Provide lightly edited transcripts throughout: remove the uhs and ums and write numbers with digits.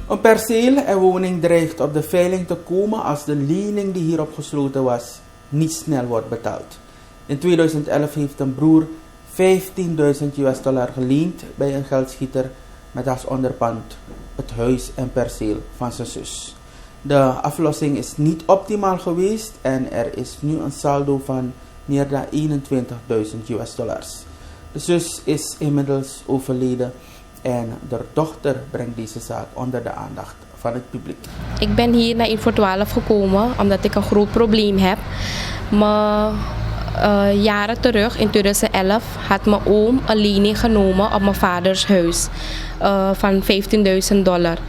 Een perceel en woning dreigt op de veiling te komen als de lening die hierop gesloten was niet snel wordt betaald. In 2011 heeft een broer $15.000 geleend bij een geldschieter met als onderpand het huis en perceel van zijn zus. De aflossing is niet optimaal geweest en er is nu een saldo van meer dan $21.000. De zus is inmiddels overleden en de dochter brengt deze zaak onder de aandacht van het publiek. Ik ben hier naar Info 12 gekomen omdat ik een groot probleem heb. Jaren terug, in 2011, had mijn oom een lening genomen op mijn vaders huis van $15.000.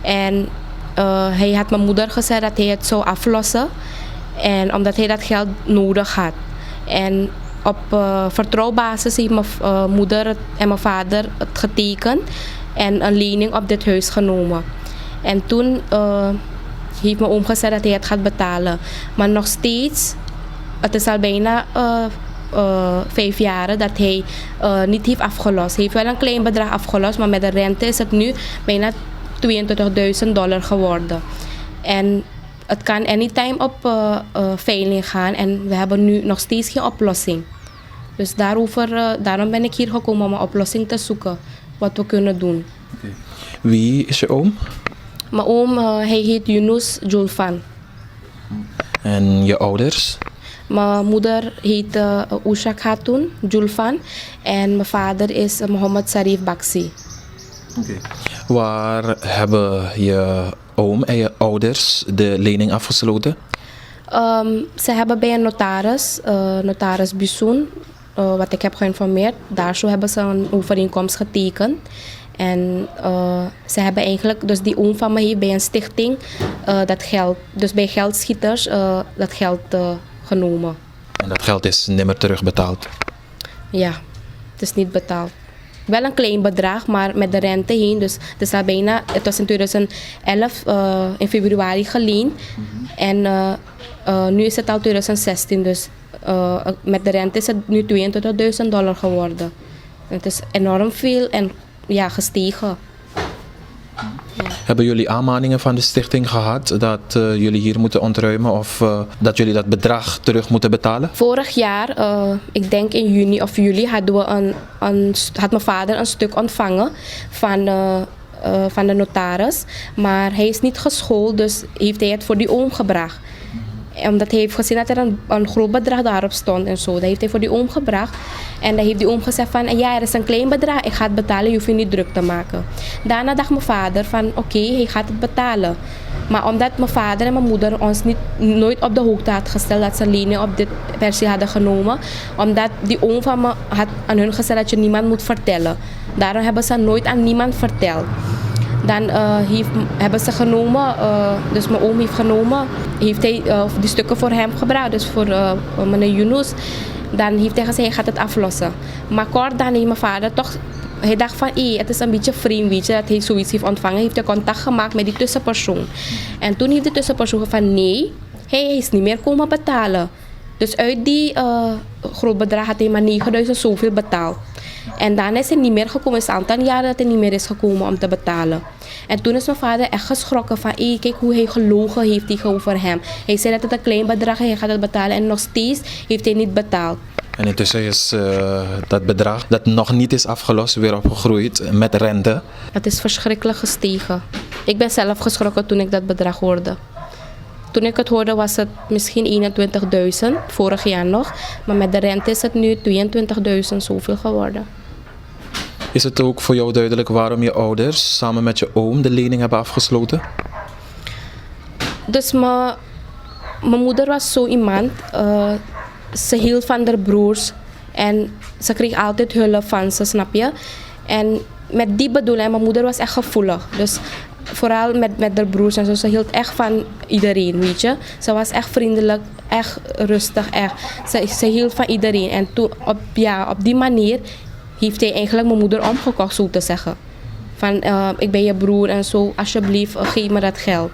En hij had mijn moeder gezegd dat hij het zou aflossen. En omdat hij dat geld nodig had. En op vertrouwbasis heeft mijn moeder en mijn vader het getekend en een lening op dit huis genomen. En toen heeft mijn oom gezegd dat hij het gaat betalen. Maar nog steeds, het is al bijna 5 jaar dat hij niet heeft afgelost. Hij heeft wel een klein bedrag afgelost, maar met de rente is het nu bijna $22.000 geworden. En het kan anytime op veiling gaan en we hebben nu nog steeds geen oplossing. Dus daarom ben ik hier gekomen om een oplossing te zoeken, wat we kunnen doen. Okay. Wie is je oom? Mijn oom, hij heet Yunus Julfan. En je ouders? Mijn moeder heet Usha Khatun Julfan en mijn vader is Mohammed Sarif Baksi. Okay. Waar hebben je oom en je ouders de lening afgesloten? Ze hebben bij een notaris, notaris Bissoen, wat ik heb geïnformeerd. Daar zo hebben ze een overeenkomst getekend. En ze hebben eigenlijk, dus die oom van me heeft bij een stichting dat geld, dus bij geldschieters dat geld genomen. En dat geld is nimmer terugbetaald? Ja, het is niet betaald. Wel een klein bedrag, maar met de rente heen. Dus het is al bijna, het was in 2011 in februari geleend. En nu is het al 2016. Dus met de rente is het nu $22.000 geworden. Het is enorm veel en ja, gestegen. Ja. Hebben jullie aanmaningen van de stichting gehad dat jullie hier moeten ontruimen of dat jullie dat bedrag terug moeten betalen? Vorig jaar, ik denk in juni of juli, had mijn vader een stuk ontvangen van de notaris. Maar hij is niet geschoold, dus heeft hij het voor die oom gebracht. Omdat hij heeft gezien dat er een groot bedrag daarop stond en zo. Dat heeft hij voor die oom gebracht. En dan heeft die oom gezegd van, ja, er is een klein bedrag. Ik ga het betalen, je hoeft je niet druk te maken. Daarna dacht mijn vader van, oké, hij gaat het betalen. Maar omdat mijn vader en mijn moeder ons nooit op de hoogte had gesteld dat ze lening op dit perceel hadden genomen. Omdat die oom van me had aan hun gezegd dat je niemand moet vertellen. Daarom hebben ze nooit aan niemand verteld. Dan hebben ze genomen, dus mijn oom heeft genomen, heeft hij die stukken voor hem gebracht, dus voor meneer Yunus. Dan heeft hij gezegd, hij gaat het aflossen. Maar kort dan heeft mijn vader toch, hij dacht van, het is een beetje vreemd, weet je, dat hij zoiets heeft ontvangen. Heeft hij contact gemaakt met die tussenpersoon. En toen heeft de tussenpersoon gezegd van, nee, hij is niet meer komen betalen. Dus uit die groot bedrag had hij maar $9.000 zoveel betaald. En daarna is hij niet meer gekomen. Het is een aantal jaren dat hij niet meer is gekomen om te betalen. En toen is mijn vader echt geschrokken van, kijk hoe hij gelogen heeft tegenover hem. Hij zei dat het een klein bedrag is, hij gaat het betalen en nog steeds heeft hij niet betaald. En intussen is dat bedrag dat nog niet is afgelost weer opgegroeid met rente. Het is verschrikkelijk gestegen. Ik ben zelf geschrokken toen ik dat bedrag hoorde. Toen ik het hoorde was het misschien 21.000, vorig jaar nog. Maar met de rente is het nu 22.000 zoveel geworden. Is het ook voor jou duidelijk waarom je ouders samen met je oom de lening hebben afgesloten? Dus mijn moeder was zo iemand. Ze hield van haar broers. En ze kreeg altijd hulp van ze, snap je? En met die bedoeling, mijn moeder was echt gevoelig. Dus vooral met haar broers en zo. Ze hield echt van iedereen, weet je. Ze was echt vriendelijk, echt rustig, echt. Ze hield van iedereen. En toen, op die manier heeft hij eigenlijk mijn moeder omgekocht, zo te zeggen. Van, ik ben je broer en zo, alsjeblieft, geef me dat geld.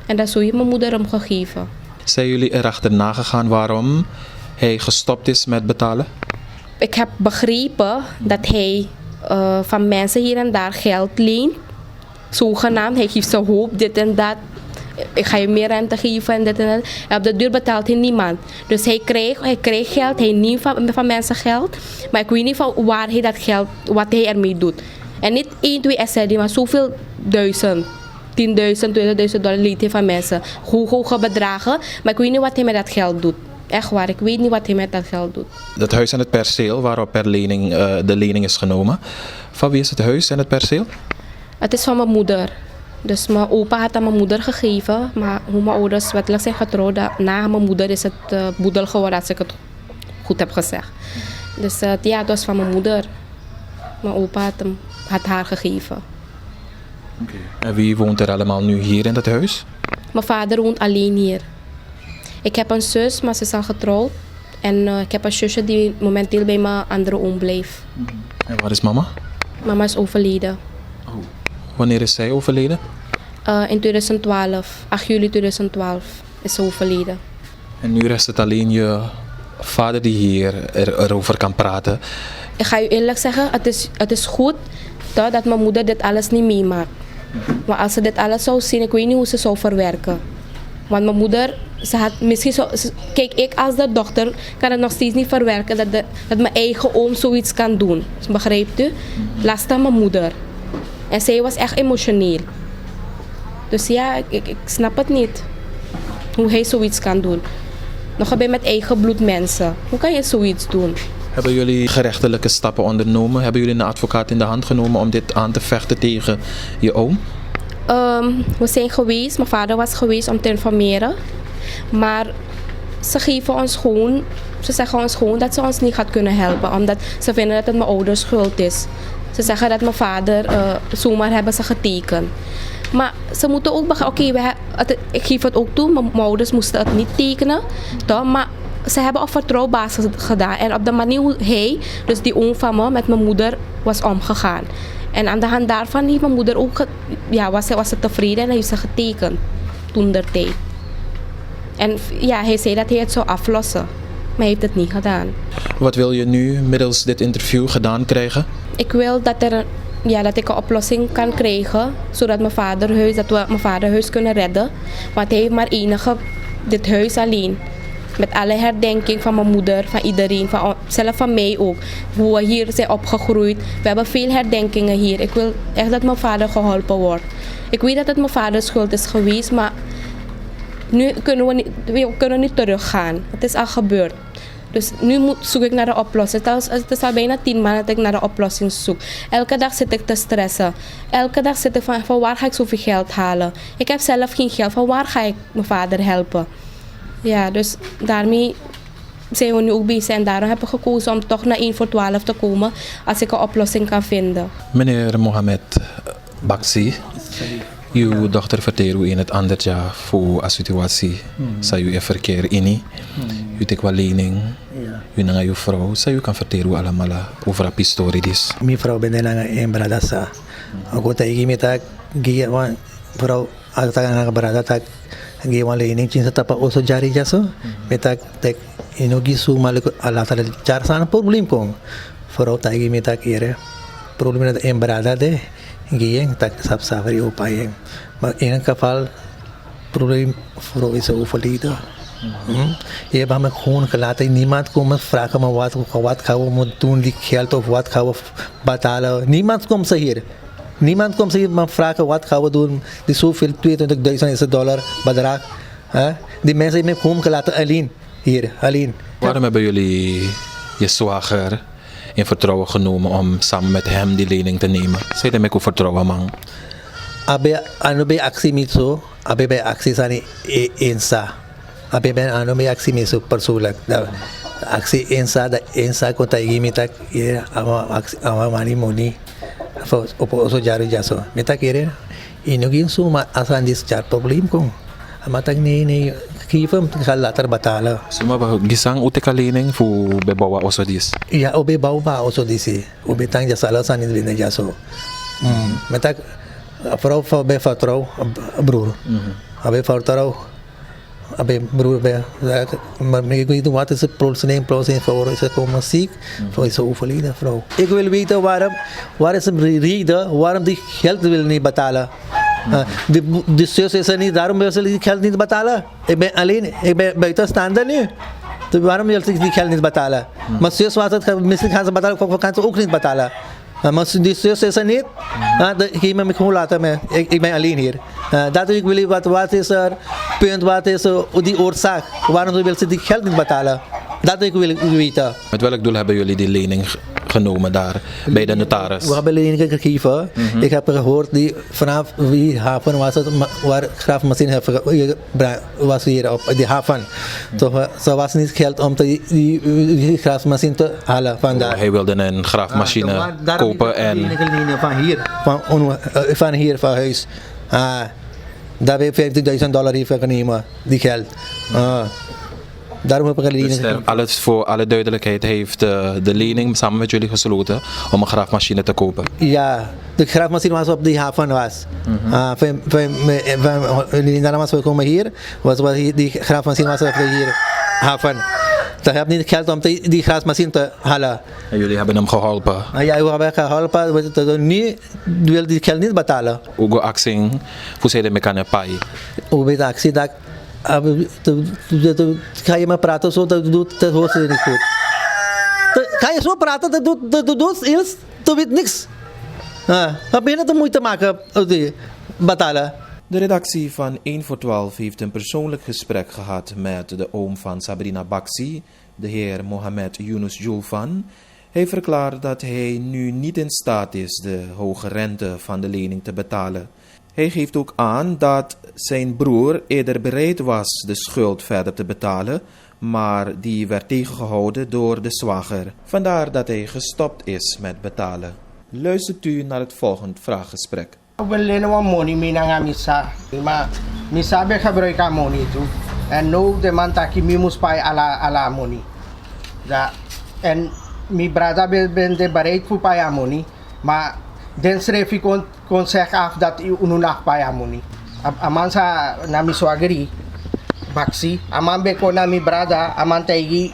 En dat zo heeft mijn moeder hem gegeven. Zijn jullie erachterna gegaan waarom hij gestopt is met betalen? Ik heb begrepen dat hij van mensen hier en daar geld leent. zogenaamd, hij geeft ze hoop, dit en dat. Ik ga je meer rente geven en dit en dat. En op de duur betaalt hij niemand. Dus hij kreeg geld, hij neemt van mensen geld. Maar ik weet niet van waar hij dat geld, wat hij ermee doet. En niet 1, 2 SRD, maar zoveel duizend. 10.000, $20.000 leent hij van mensen. Hoge bedragen. Maar ik weet niet wat hij met dat geld doet. Echt waar, ik weet niet wat hij met dat geld doet. Dat huis en het perceel waarop de lening is genomen. Van wie is het huis en het perceel? Het is van mijn moeder. Dus mijn opa had aan mijn moeder gegeven. Maar hoe mijn ouders wettelijk zijn getrouwd, na mijn moeder is het boedel geworden, als ik het goed heb gezegd. Dus ja, het was van mijn moeder. Mijn opa had haar gegeven. En wie woont er allemaal nu hier in dat huis? Mijn vader woont alleen hier. Ik heb een zus, maar ze is al getrouwd. En ik heb een zusje die momenteel bij mijn andere oom blijft. En waar is mama? Mama is overleden. Wanneer is zij overleden? In 2012, 8 juli 2012 is ze overleden. En nu rest het alleen je vader die hier erover kan praten. Ik ga je eerlijk zeggen, het is goed dat mijn moeder dit alles niet meemaakt. Maar als ze dit alles zou zien, ik weet niet hoe ze zou verwerken. Want mijn moeder, ze had misschien zo... Kijk, ik als de dochter kan het nog steeds niet verwerken dat mijn eigen oom zoiets kan doen. Begrijpt u? Laatst aan mijn moeder. En zij was echt emotioneel. Dus ja, ik snap het niet. Hoe hij zoiets kan doen. Nog een beetje met eigen bloed mensen. Hoe kan je zoiets doen? Hebben jullie gerechtelijke stappen ondernomen? Hebben jullie een advocaat in de hand genomen om dit aan te vechten tegen je oom? We zijn geweest, mijn vader was geweest om te informeren. Maar ze zeggen ons gewoon dat ze ons niet gaat kunnen helpen. Omdat ze vinden dat het mijn ouders schuld is. Ze zeggen dat mijn vader, zomaar hebben ze getekend. Maar ze moeten ook begrijpen, ik geef het ook toe, mijn ouders moesten het niet tekenen. Toch? Maar ze hebben op vertrouwbasis gedaan. En op de manier hoe hij, dus die oom van me, met mijn moeder was omgegaan. En aan de hand daarvan heeft mijn moeder ook, was ze tevreden en heeft ze getekend. Toen der tijd. En ja, hij zei dat hij het zou aflossen. Maar hij heeft het niet gedaan. Wat wil je nu middels dit interview gedaan krijgen? Ik wil dat ik een oplossing kan krijgen, zodat dat we mijn vaderhuis kunnen redden. Want hij heeft maar dit huis alleen. Met alle herdenking van mijn moeder, van iedereen, zelf van mij ook. Hoe we hier zijn opgegroeid. We hebben veel herdenkingen hier. Ik wil echt dat mijn vader geholpen wordt. Ik weet dat het mijn vaders schuld is geweest, maar nu kunnen we kunnen niet teruggaan. Het is al gebeurd. Dus nu zoek ik naar een oplossing. Het is al bijna 10 maanden dat ik naar een oplossing zoek. Elke dag zit ik te stressen. Elke dag zit ik van waar ga ik zoveel geld halen? Ik heb zelf geen geld. Van waar ga ik mijn vader helpen? Ja, dus daarmee zijn we nu ook bezig. En daarom heb ik gekozen om toch naar 1 voor 12 te komen. Als ik een oplossing kan vinden. Meneer Mohamed Baksi, uw dochter vertelt u in het ander jaar voor een situatie. Zij u in verkeer in. U tek wel lening. U naar uw vrouw. Zij u kan vertellen allemaal over een historie is. Mijn vrouw ben in Bradassa. Aku taigi met giwan vrouw als ik naar Bradassa giwan lening cinta tapa oso jari jaso. Met tek inogi su malik alatar jar sana probleem kong. Vrouw taigi met ere probleem dat in Bradassa de giyan tak sab safari upaya. Maar in een geval probleem vrouw is overleden. Je hebt me gewoon gelaten. Niemand komt vragen me wat gaan we moeten doen, die geld of wat gaan we betalen. Niemand komt hier. Niemand komt hier maar vragen wat gaan we doen. Die zoveel $22.000 bedrag. Die mensen hebben me gewoon gelaten alleen. Hier, alleen. Waarom hebben jullie je zwager in vertrouwen genomen om samen met hem die lening te nemen? Zij de me vertrouwen man. Abe actie niet zo. Abe bij actie zijn insa. Abe ben ano may aksi mi so persulak da aksi ensa ko taigi mitak ama mani moni opo so jari jaso mitak ire inugin suma asan dis jar problem ko amatag ni kifam latar batala Suma ba gisang ute ka lening fu bebawa oso dis? ya obe bawa oso disi obe tang jasala san in lina jaso mitak frau be fatrau brur abe fatrau Abe broer be, maar ik weet niet wat is het probleem voor is komen ziek, voor is overleden vrouw. Ik wil weten waar is de reden waarom die geld wil niet betalen. De zus is er niet, daarom wil ze die geld niet betalen. Ik ben alleen, ik ben buitenstaander nu. Dus waarom wil ze die geld niet betalen? Maar zus was het, misschien gaan ze betalen, of kan ze ook niet betalen. Maar die zus is er niet, geef me gewoon laten, ik ben alleen hier. Dat ik wil wat is er, punt, wat is die oorzaak, waarom wil ze die geld niet betalen? Dat ik wil weten. Met welk doel hebben jullie die lening genomen daar bij de notaris? We hebben leningen gegeven. Ik heb gehoord die vanaf die haven was het waar Graaf Machine was hier op die haven. Toch, zo was niet geld om die graafmachine te halen vandaar. Hij wilde een graafmachine kopen en van hier van huis. Daar heb je $50,000 hiervoor genomen, die geld. Daarom heb ik een lening. Dus voor alle duidelijkheid heeft de lening samen met jullie gesloten om een graafmachine te kopen? Ja, de graafmachine was op die haven was. Daarom we komen hier, die graafmachine was op die haven. Ze hebben niet geld om die graafmachine te halen. En jullie hebben hem geholpen? Ja, we hebben geholpen. Nu wil die geld niet betalen. Ugo acting, hoe zei de mechanic pai? Hoe weet actie dat ga je maar praten zo, dat hoort ze niet goed. Ga je zo praten, dat doet iets, dat weet niks. Wat ben je de moeite maken betalen? De redactie van 1 voor 12 heeft een persoonlijk gesprek gehad met de oom van Sabrina Baxi, de heer Mohamed Yunus Julfan. Hij verklaart dat hij nu niet in staat is de hoge rente van de lening te betalen. Hij geeft ook aan dat zijn broer eerder bereid was de schuld verder te betalen, maar die werd tegengehouden door de zwager. Vandaar dat hij gestopt is met betalen. Luistert u naar het volgende vraaggesprek. Beleno money minanga misa. Misa be gebruik money tu. En no de man taki mi mus pai ala money. Da en mi brada ben de bereid voor pai money, maar den schreef ik kon zeggen af dat u ununach pai money. Aman sa na mi swageri Baxi, aman be ko na mi brada, aman taigi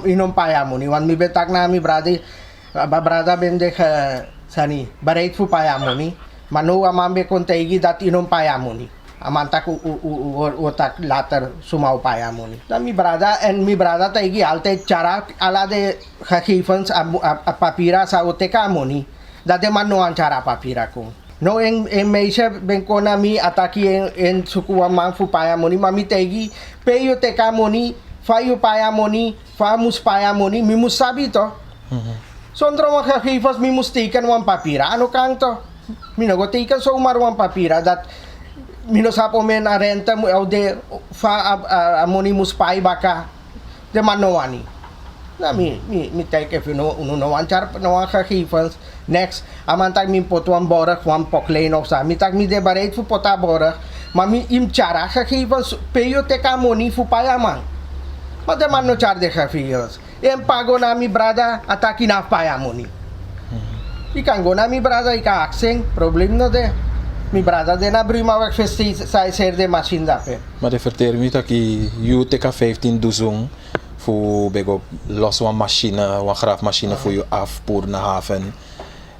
minom pai money. Wan mi betak na mi brada ben de sani bereid voor pai money. Mano amambe kon taigi dat inom payamoni. Amantak utak later sumau payamoni. Dan mi brada taigi altijd cara ala de gegevens a papira sa uteka moni. Dat de man no an cara papira ko. No en meisje ben kona mi ataki en sukuwa man fu payamoni. Mami taigi peyo teka moni, fayo payamoni, famus payamoni, mi musabi to. Sondro mga gegevens mi mustikan wan papira. Ano kang to? Minagotikan so umarwang papira dat minosapo men a renta mo o de fa amonimus pai baka de manowani na mi take if you know uno wan char no gegevens next amantag min potwan borak wan poklein of sa mi tag mi de baret fu pota borak ma mi im chara gegevens peyo te ka moni fu payaman ma de man no char de gegevens em pago na mi brada ataki na payamoni. Ikan go na mi brada ika akseng problem no de mi brada de na brima werk festi sai ser de machine dape. Maar de vertel me dat je teka 15.000 voor bego los wan machine, wan graafmachine voor je af pour na haven.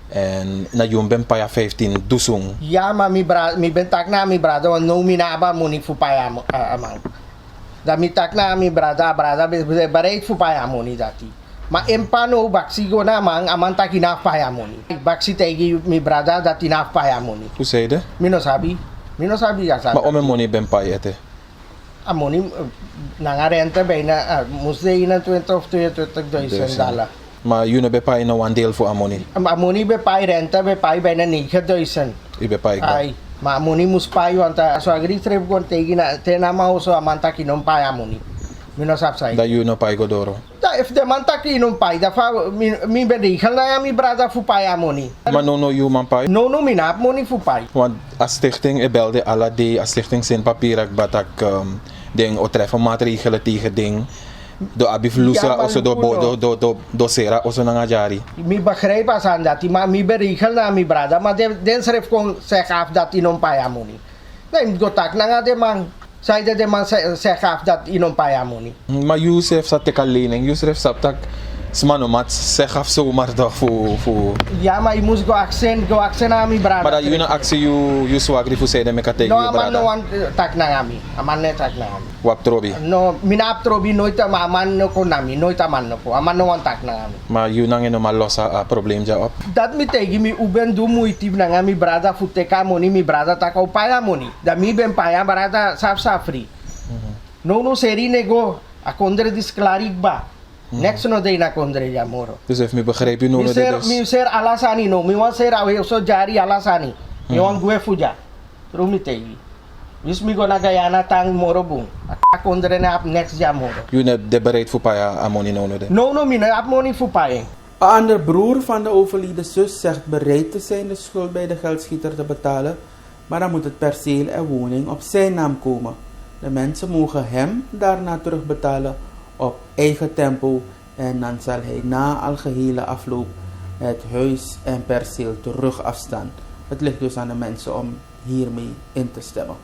En na je ben pa 15.000. Ja, maar mi ben tak na mi brada wan no mi na ba moni fu pa amang. Da mi tak na mi brada be bereid fu pa moni dati. Ma empano Baxi go namang amanta kinapaya moni. Baxi tegi mi brada dat tinapaya moni. Hoe zei je? Mino sabi ya sabi. Maar om een money ben pa ete. Amoni nangarenta bijna musde ina $20,000. Maar jullie be pa ina een deel voor amoni. Amoni be pa renta be pa bijna $9,000. I be pa Ay, ma amoni mus pa yo anta so agri trip kon tegi na tenama uso amanta kinompaya moni. Mino sapsay. Da you no pa doro. Da if de man taki nung pai da fa mi berikal na mi brada fu pai amoni. Maar no you man pa. No minap moni fu pai. Want als stichting e belde alla die als stichting zijn papierak batak ding o treffen maatregelen tegen ding do abiflusa oso do sera oso nangajari. Mi begrijp as aan dat maar mi berikal na mi brada maar den schreef kon zeg af dat inom pai amoni. Nee, go tak na nga de man Zij de man zegt af dat inom paya money. Maar Youssef zat ik lening. Youssef zat dat smanomat zeg af zomaar toch voor. Ja, maar je moest go accent aan mi brada. Maar dat je een actie je swagri voor zijde met tegen No, je aman no brada. wan tak na ngami. Aman ne tak na ngami. Wap trobi. No, minap trobi nooit ama aman no ko nami, nooit aman no ko. Aman no wan tak na ngami. Maar je nang no maar los a probleem ja op. Dat mi tegi mi uben du muiti na ngami brada futeka moni mi brada tak au paya moni. Da mi ben paya brada saf safri. No seri nego a kondre disklarik ba. Next no day na kondre ja moro. Dus heeft me begreep je no Mi ser alasani no, mi wan ser awe so jari alasani. Mi wan gue fuja. Rumi tegi. Wis mi go na Guyana tang moro bung. A kondre na up next ja moro. Je net de bereid voor paya amoni no de. No, mi na up money fu paye. Een ander broer van de overleden zus zegt bereid te zijn de schuld bij de geldschieter te betalen, maar dan moet het perceel en woning op zijn naam komen. De mensen mogen hem daarna terugbetalen op eigen tempo en dan zal hij na algehele afloop het huis en perceel terug afstaan. Het ligt dus aan de mensen om hiermee in te stemmen.